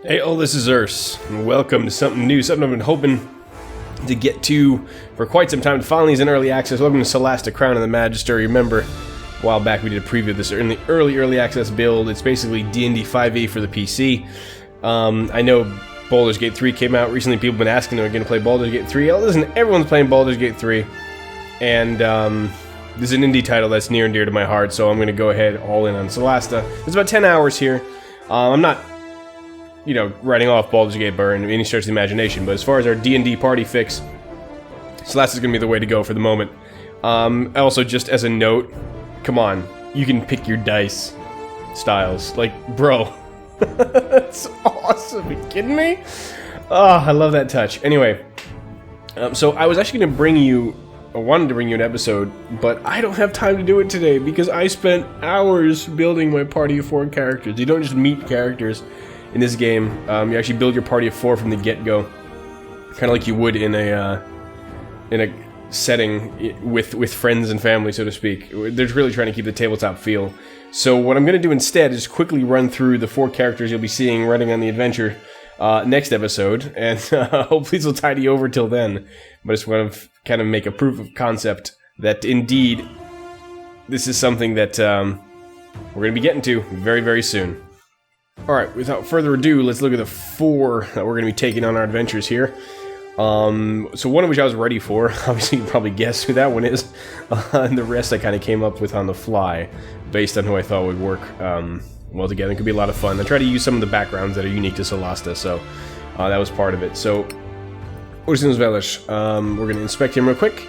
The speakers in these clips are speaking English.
Hey, this is Urs, and welcome to something new, something I've been hoping to get to for quite some time. Finally, is in early access. Welcome to Solasta, Crown of the Magister. Remember, a while back we did a preview of this in the early access build. It's basically D&D 5e for the PC. I know Baldur's Gate 3 came out recently. People have been asking them, are going to play Baldur's Gate 3? Oh, listen, everyone's playing Baldur's Gate 3, and this is an indie title that's near and dear to my heart, so I'm going to go ahead all in on Solasta. It's about 10 hours here. I'm not writing off Baldur's Gate by any stretch of the imagination, but as far as our D&D party fix, Solasta is going to be the way to go for the moment. Also, just as a note, come on, you can pick your dice styles. Like, bro, that's awesome. Are you kidding me? Oh, I love that touch. Anyway, so I was actually going to wanted to bring you an episode, but I don't have time to do it today because I spent hours building my party of 4 characters. You don't just meet characters in this game. You actually build your party of 4 from the get-go, kind of like you would in a setting with friends and family, so to speak. They're really trying to keep the tabletop feel. So what I'm going to do instead is quickly run through the 4 characters you'll be seeing running on the adventure next episode, and hopefully this will tide you over till then. But I just want to kind of make a proof of concept that indeed this is something that we're going to be getting to very, very soon. Alright, without further ado, let's look at the 4 that we're going to be taking on our adventures here. So one of which I was ready for. Obviously, you can probably guess who that one is. And the rest I kind of came up with on the fly, based on who I thought would work well together. It could be a lot of fun. I tried to use some of the backgrounds that are unique to Solasta, so that was part of it. So, Ursinus Velish, we're going to inspect him real quick.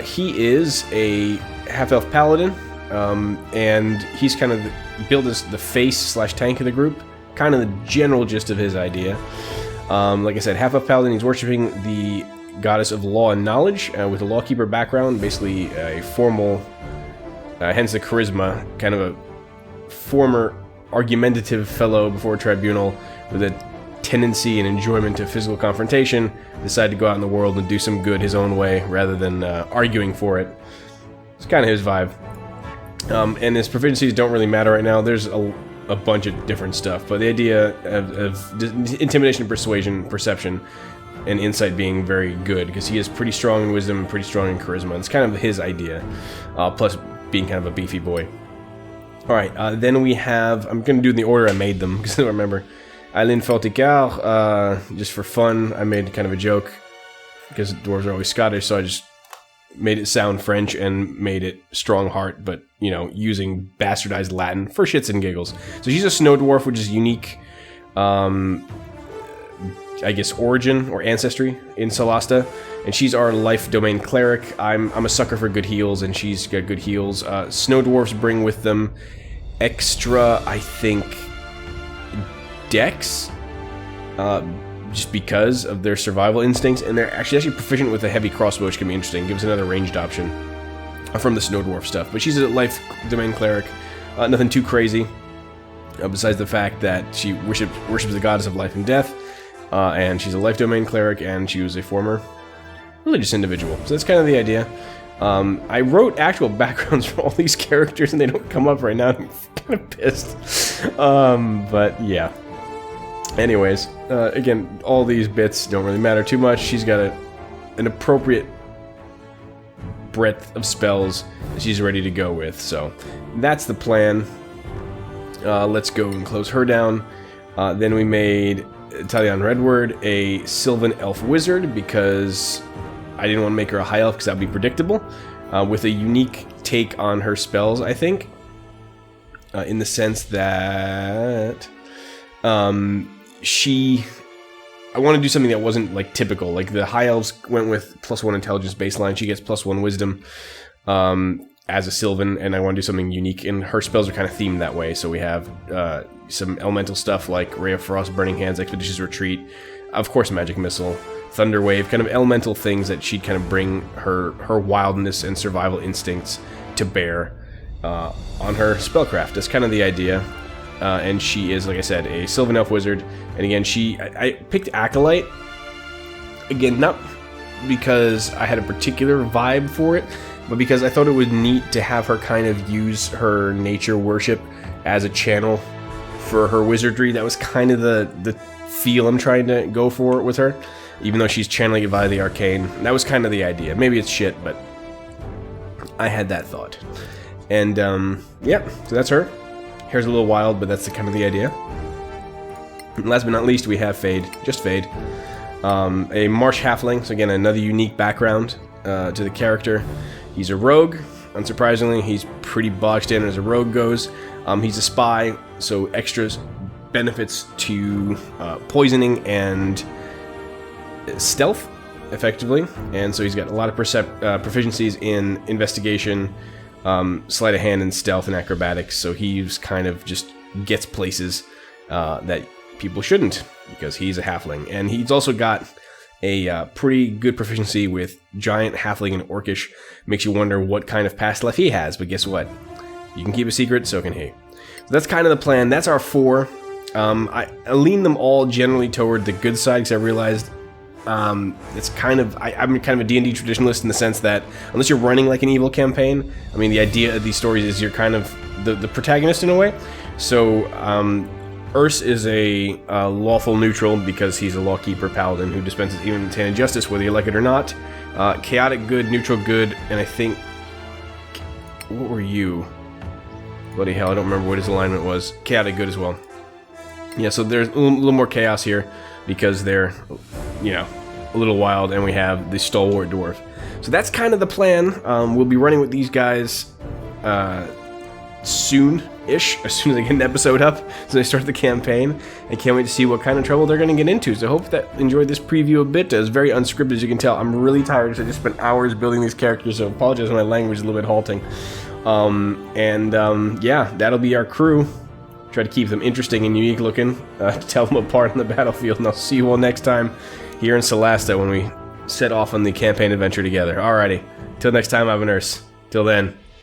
He is a half-elf paladin, and he's kind of billed as the face/tank of the group. Kind of the general gist of his idea. Like I said, half-elf paladin, he's worshipping the goddess of law and knowledge, with a lawkeeper background, basically a formal, hence the charisma, kind of a former argumentative fellow before a tribunal with a tendency and enjoyment of physical confrontation, decided to go out in the world and do some good his own way rather than arguing for it. It's kind of his vibe. And his proficiencies don't really matter right now. There's a bunch of different stuff, but the idea of intimidation, persuasion, perception, and insight being very good, because he is pretty strong in wisdom and pretty strong in charisma. It's kind of his idea, plus being kind of a beefy boy. Alright, then we have, I'm going to do it in the order I made them, because I don't remember. Alain Forticard, just for fun, I made kind of a joke, because dwarves are always Scottish, so I just made it sound French and made it strong heart, but, using bastardized Latin for shits and giggles. So she's a snow dwarf, which is unique, I guess, origin or ancestry in Solasta, and she's our life domain cleric. I'm a sucker for good heals, and she's got good heals. Snow dwarfs bring with them extra, I think, dex, just because of their survival instincts, and they're actually proficient with a heavy crossbow, which can be interesting. Gives another ranged option from the snow dwarf stuff. But she's a life domain cleric, nothing too crazy, besides the fact that she worships the goddess of life and death, and she's a life domain cleric, and she was a former religious individual. So that's kind of the idea. I wrote actual backgrounds for all these characters, and they don't come up right now. I'm kind of pissed. But yeah. Anyways, again, all these bits don't really matter too much. She's got an appropriate breadth of spells that she's ready to go with. So that's the plan. Let's go and close her down. Then we made Talion Redward a Sylvan Elf Wizard, because I didn't want to make her a High Elf, because that would be predictable, with a unique take on her spells, I think, in the sense that I want to do something that wasn't, like, typical. Like, the High Elves went with +1 intelligence baseline. She gets +1 wisdom as a Sylvan, and I want to do something unique, and her spells are kind of themed that way. So we have some elemental stuff like Ray of Frost, Burning Hands, Expeditious Retreat, of course Magic Missile, Thunder Wave, kind of elemental things that she'd kind of bring her wildness and survival instincts to bear on her spellcraft. That's kind of the idea. And she is, like I said, a Sylvan Elf Wizard. And again, I picked Acolyte. Again, not because I had a particular vibe for it, but because I thought it was neat to have her kind of use her nature worship as a channel for her wizardry. That was kind of the feel I'm trying to go for with her, even though she's channeling it via the arcane. That was kind of the idea. Maybe it's shit, but I had that thought. And yeah, so that's her. Hair's a little wild, but that's kind of the idea. And last but not least, we have Fade, just Fade, a marsh halfling. So again, another unique background to the character. He's a rogue. Unsurprisingly, he's pretty bogged standard as a rogue goes. He's a spy, so extras benefits to poisoning and stealth, effectively. And so he's got a lot of proficiencies in investigation, sleight of hand, and stealth and acrobatics. So he's kind of just gets places that people shouldn't, because he's a halfling. And he's also got a pretty good proficiency with giant, halfling, and orcish. Makes you wonder what kind of past life he has, but guess what? You can keep a secret, so can he. So that's kind of the plan. That's our 4. I lean them all generally toward the good side, because I realized it's kind of... I'm kind of a D&D traditionalist in the sense that unless you're running like an evil campaign, I mean, the idea of these stories is you're kind of the protagonist in a way. So, Urs is a lawful neutral because he's a lawkeeper paladin who dispenses even justice, whether you like it or not. Chaotic good, neutral good, and I think... What were you? Bloody hell, I don't remember what his alignment was. Chaotic good as well. Yeah, so there's a little more chaos here because they're, you know, a little wild, and we have the stalwart dwarf. So that's kind of the plan. We'll be running with these guys soon-ish, as soon as I get an episode up, so I start the campaign. I can't wait to see what kind of trouble they're going to get into. So I hope that enjoyed this preview a bit. It's very unscripted, as you can tell. I'm really tired because I just spent hours building these characters, so I apologize if my language is a little bit halting. Yeah, that'll be our crew. Try to keep them interesting and unique looking, tell them apart on the battlefield, and I'll see you all next time here in Solasta when we set off on the campaign adventure together. Alrighty, till next time, I'm a nurse. Till then.